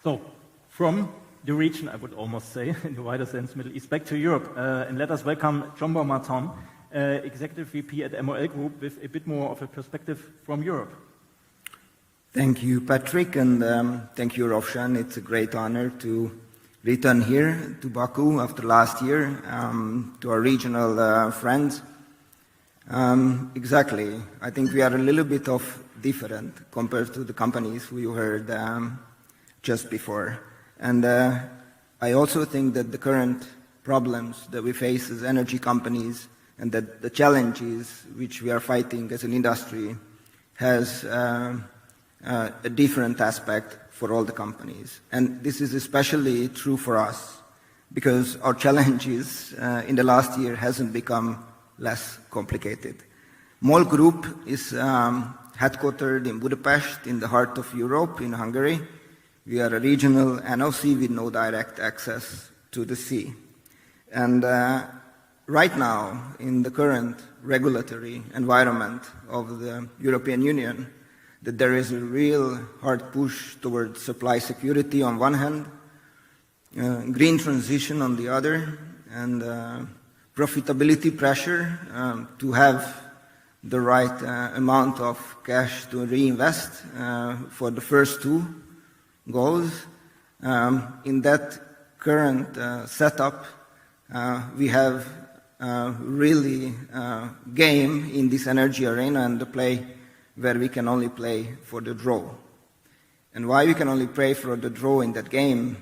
So, from the region, I would almost say, in the wider sense, Middle East, back to Europe. And let us welcome Zsombor Marton, Executive VP at MOL Group, with a bit more of a perspective from Europe. Thank you, Patrick, and thank you, Roshan. It's a great honor to return here to Baku after last year, to our regional friends. Exactly. I think we are a little bit of different compared to the companies we heard just before. And I also think that the current problems that we face as energy companies and that the challenges which we are fighting as an industry has a different aspect for all the companies. And this is especially true for us because our challenges in the last year hasn't become less complicated. MOL Group is headquartered in Budapest, in the heart of Europe, in Hungary. We are a regional NOC with no direct access to the sea. And right now, in the current regulatory environment of the European Union, that there is a real hard push towards supply security on one hand, green transition on the other, and profitability pressure to have the right amount of cash to reinvest for the first two goals. In that current setup, we have really game in this energy arena and the play where we can only play for the draw. And why we can only play for the draw in that game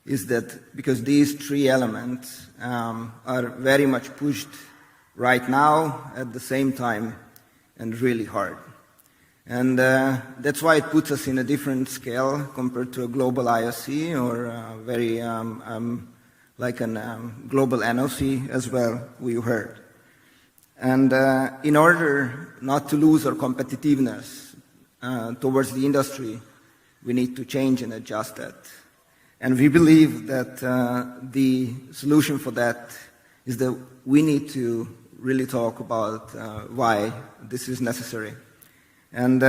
is that because these three elements are very much pushed right now at the same time and really hard. And that's why it puts us in a different scale compared to a global IOC or very like a global NOC as well, we heard. And in order not to lose our competitiveness towards the industry, we need to change and adjust that. And we believe that the solution for that is that we need to really talk about why this is necessary. And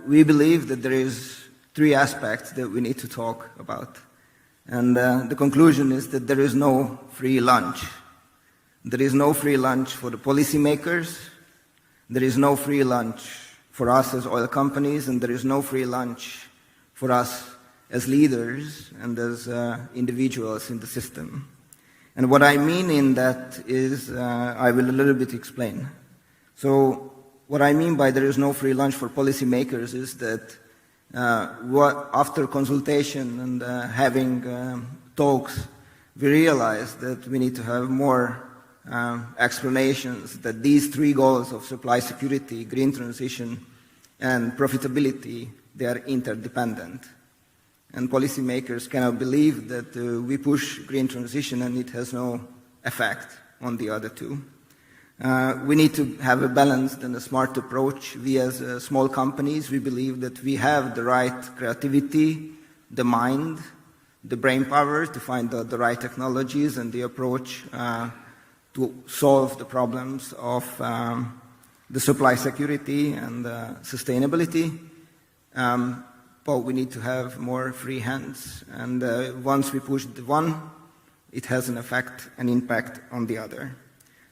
we believe that there is three aspects that we need to talk about. And the conclusion is that there is no free lunch. There is no free lunch for the policymakers, there is no free lunch for us as oil companies, and there is no free lunch for us as leaders and as individuals in the system. And what I mean in that is, I will a little bit explain. So what I mean by there is no free lunch for policymakers is that after consultation and having talks, we realized that we need to have more explanations that these three goals of supply security, green transition, and profitability, they are interdependent. And policymakers cannot believe that we push green transition and it has no effect on the other two. We need to have a balanced and a smart approach. We as small companies, we believe that we have the right creativity, the mind, the brain power to find the right technologies and the approach to solve the problems of the supply security and sustainability. But we need to have more free hands. And once we push the one, it has an effect, an impact on the other.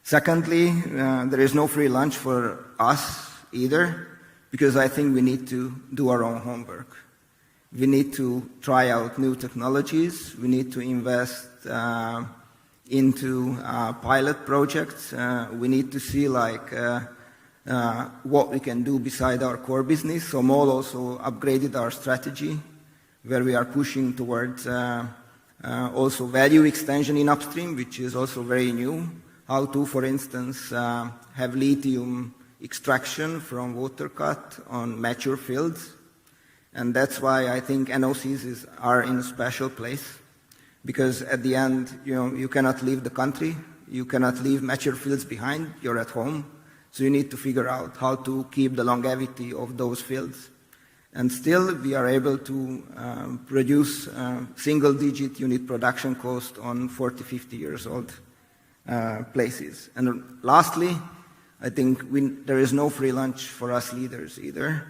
Secondly, there is no free lunch for us either, because I think we need to do our own homework. We need to try out new technologies. We need to invest into pilot projects. We need to see what we can do beside our core business. So MOL also upgraded our strategy, where we are pushing towards also value extension in upstream, which is also very new. How to, for instance, have lithium extraction from water cut on mature fields. And that's why I think NOCs are in a special place. Because at the end, you cannot leave the country, you cannot leave mature fields behind, you're at home. So you need to figure out how to keep the longevity of those fields. And still, we are able to produce single-digit unit production cost on 40, 50 years old places. And lastly, I think there is no free lunch for us leaders either.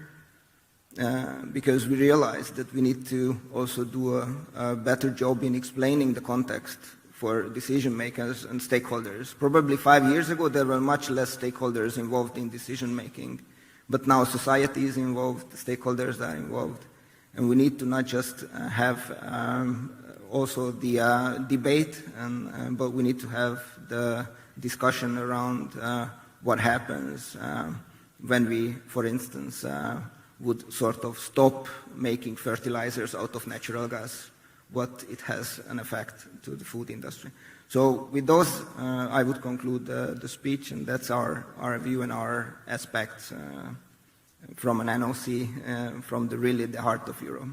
because we realized that we need to also do a better job in explaining the context for decision makers and stakeholders. Probably 5 years ago, there were much less stakeholders involved in decision making, but now society is involved, stakeholders are involved, and we need to not just have also the debate, but we need to have the discussion around what happens when we, for instance, would sort of stop making fertilizers out of natural gas, what it has an effect to the food industry. So with those, I would conclude the speech, and that's our view and our aspects from an NOC, from really the heart of Europe.